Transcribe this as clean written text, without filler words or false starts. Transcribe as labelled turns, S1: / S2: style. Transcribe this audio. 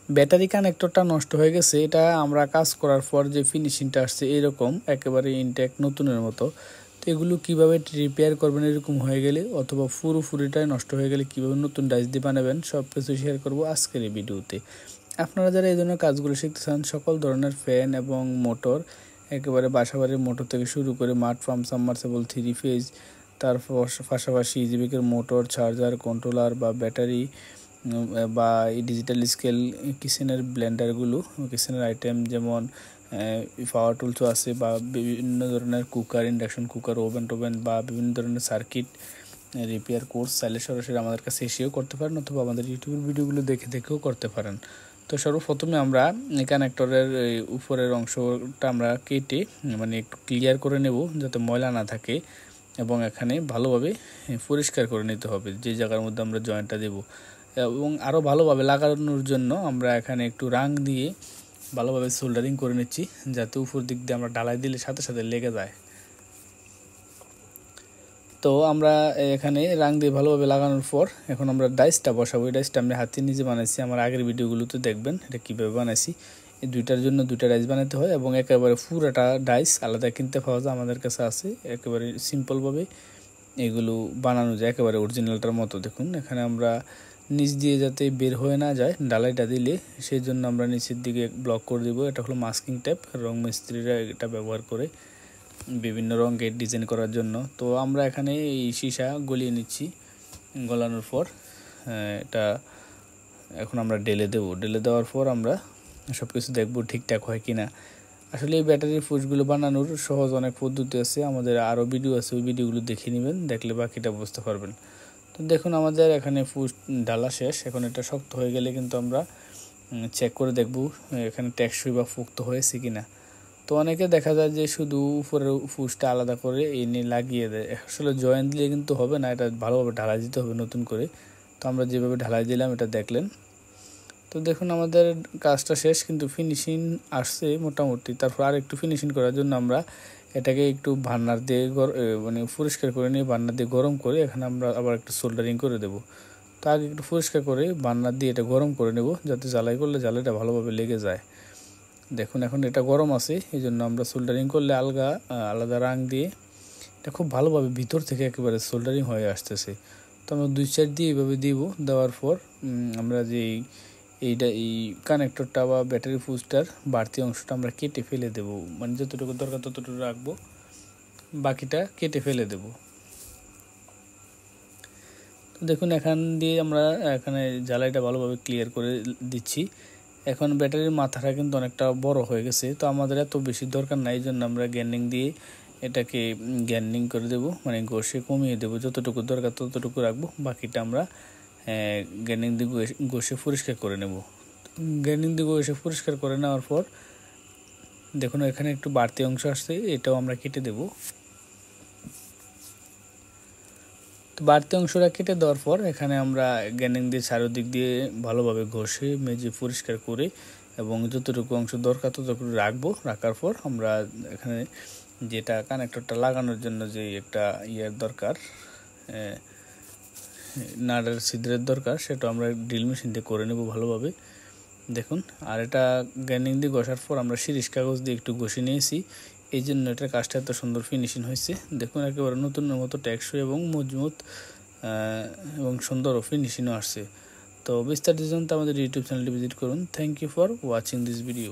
S1: Battery কানেক্টরটা নষ্ট হয়ে গেছে, এটা আমরা কাজ করার পর যে ফিনিশিংটা আসছে এরকম একেবারে ইনট্যাক্ট নতুনের মতো। তো এগুলো কীভাবে রিপেয়ার করবেন এরকম হয়ে গেলে, অথবা পুরোপুরিটাই নষ্ট হয়ে গেলে কীভাবে নতুন ডাইস দিয়ে বানাবেন সব কিছু শেয়ার করবো আজকের এই ভিডিওতে। আপনারা যারা এই ধরনের কাজগুলো শিখতে চান, সকল ধরনের ফ্যান এবং মোটর, একেবারে বাসাবাড়ির মোটর থেকে শুরু করে মাড পাম্প, সাবমার্সিবল, 3 ফেজ, তারপর পাশাপাশি ইজিবিকের মোটর, চার্জার, কন্ট্রোলার বা ব্যাটারি বা এই ডিজিটাল স্কেল, কিচেনের ব্লেন্ডারগুলো, কিচেনের আইটেম যেমন পাওয়ার টুলসও আছে, বা বিভিন্ন ধরনের কুকার, ইন্ডাকশন কুকার, ওভেন বা বিভিন্ন ধরনের সার্কিট রিপেয়ার কোর্স চাইলে সরাসরি আমাদের কাছে এসেও করতে পারেন, অথবা আমাদের ইউটিউবের ভিডিওগুলো দেখেও করতে পারেন। তো সর্বপ্রথমে আমরা কানেক্টরের উপরের অংশটা আমরা কেটে মানে একটু ক্লিয়ার করে নেব যাতে ময়লা না থাকে, এবং এখানে ভালোভাবে পরিষ্কার করে নিতে হবে যে জায়গার মধ্যে আমরা জয়েন্টটা দেব। এবং আরও ভালোভাবে লাগানোর জন্য আমরা এখানে একটু রাং দিয়ে ভালোভাবে সোল্ডারিং করে নিচ্ছি, যাতে উপর দিক দিয়ে আমরা ঢালাই দিলে সাথে সাথে লেগে যায়। তো আমরা এখানে রাং দিয়ে ভালোভাবে লাগানোর পর এখন আমরা ডাইসটা বসাবো। এই ডাইসটা আমি হাতে নিজে বানাইছি, আমার আগের ভিডিওগুলোতে দেখবেন এটা কীভাবে বানাইছি। এই দুইটার জন্য দুইটা ডাইস বানাতে হয়, এবং একেবারে পুরোটা ডাইস আলাদা কিনতে পাওয়া যায়, আমাদের কাছে আছে। একেবারে সিম্পলভাবে এগুলো বানানো যায় একেবারে অরিজিনালটার মতো। দেখুন এখানে আমরা নিচ দিয়ে যাতে বের হয়ে না যায় ডালাইটা দিলে, সেই জন্য আমরা নিচের দিকে ব্লক করে দেবো। এটা হলো মাস্কিং টেপ, রং মিস্ত্রিরা এটা ব্যবহার করে বিভিন্ন রঙের ডিজাইন করার জন্য। তো আমরা এখানে এই সীসা গলিয়ে নিচ্ছি, গলানোর পর এটা এখন আমরা ঢেলে দেবো। ঢেলে দেওয়ার পর আমরা সব কিছু দেখবো ঠিকঠাক হয় কিনা। আসলে এই ব্যাটারির ফুসগুলো বানানোর সহজ অনেক পদ্ধতি আছে, আমাদের আরও ভিডিও আছে, ওই ভিডিওগুলো দেখে নেবেন, দেখলে বাকিটা বুঝতে পারবেন। তো দেখুন আমাদের এখানে ফুস ঢালা শেষ। এখন এটা শক্ত হয়ে গেলে কিন্তু আমরা চেক করে দেখব এখানে টেকসই বা পোক্ত হয়েছে কিনা। তো অনেকে দেখা যায় যে শুধু উপরের ফুসটা আলাদা করে এনে লাগিয়ে দেয়, আসলে জয়েন্ট দিলে কিন্তু হবে না, এটা ভালোভাবে ঢালাই দিতে হবে নতুন করে। তো আমরা যেভাবে ঢালাই দিলাম এটা দেখলেন। তো দেখুন আমাদের কাজটা শেষ, কিন্তু ফিনিশিং আসছে মোটামুটি। তারপর আর একটু ফিনিশিং করার জন্য আমরা এটাকে একটু বার্নার দিয়ে মানে পরিষ্কার করে নিয়ে বার্নার দিয়ে গরম করে এখানে আমরা আবার একটু সোল্ডারিং করে দেব। তো আগে একটু পরিষ্কার করে বার্নার দিয়ে এটা গরম করে নেব, যাতে জ্বালাই করলে জ্বালাইটা ভালোভাবে লেগে যায়। দেখুন এখন এটা গরম আছে, এই জন্য আমরা সোল্ডারিং করলে আলাদা রাং দিয়ে এটা খুব ভালোভাবে ভিতর থেকে একেবারে সোল্ডারিং হয়ে আসতেছে। তো আমরা 2 সাইড দিয়ে এইভাবে দিব। দেওয়ার পর আমরা যে এই কানেক্টরটা বা ব্যাটারি ফুজটার বাড়তি অংশটা আমরা কেটে ফেলে দেব, মানে যতটুকু দরকার ততটুকু রাখবো, বাকিটা কেটে ফেলে দেব। তো দেখুন এখান দিয়ে আমরা এখানে জ্বালাইটা ভালোভাবে ক্লিয়ার করে দিচ্ছি। এখন ব্যাটারির মাথাটা কিন্তু অনেকটা বড় হয়ে গেছে, তো আমাদের এত বেশি দরকার নাই, এই জন্য আমরা গ্যান্ডিং দিয়ে এটাকে গ্যান্ডিং করে দেব, মানে ঘষে কমিয়ে দেব, যতটুকু দরকার ততটুকু রাখবো, বাকিটা আমরা গ্যান্ডিং দিয়ে ঘষে পরিষ্কার করে নেব। গ্যান্ডিং দিয়ে ঘষে পরিষ্কার করে নেওয়ার পর দেখুন এখানে একটু বাড়তি অংশ আসছে, এটাও আমরা কেটে দেব। তো বাড়তি অংশটা কেটে দেওয়ার পর এখানে আমরা গ্যান্ডিং দিয়ে চারিদিক দিয়ে ভালোভাবে ঘষে মেজে পরিষ্কার করে, এবং যতটুকু অংশ দরকার ততটুকু রাখবো। রাখার পর আমরা এখানে যেটা কানেক্টরটা লাগানোর জন্য যে একটা দরকার, নাটের ছিদ্রের দরকার, সেটা আমরা ড্রিল মেশিন দিয়ে করে নেব ভালোভাবে। দেখুন আর এটা গ্যান্ডিং দিয়ে ঘষার পর আমরা শিরিষ কাগজ দিয়ে একটু ঘষে নিয়েছি, এই জন্য এটার কাজটা এত সুন্দর ফিনিশিং হয়েছে। দেখুন একেবারে নতুনের মতো টেকসই এবং মজবুত এবং সুন্দর ফিনিশিংও আসছে। তো বিস্তারিত জানতে আমাদের ইউটিউব চ্যানেলটি ভিজিট করুন। Thank you for watching this video.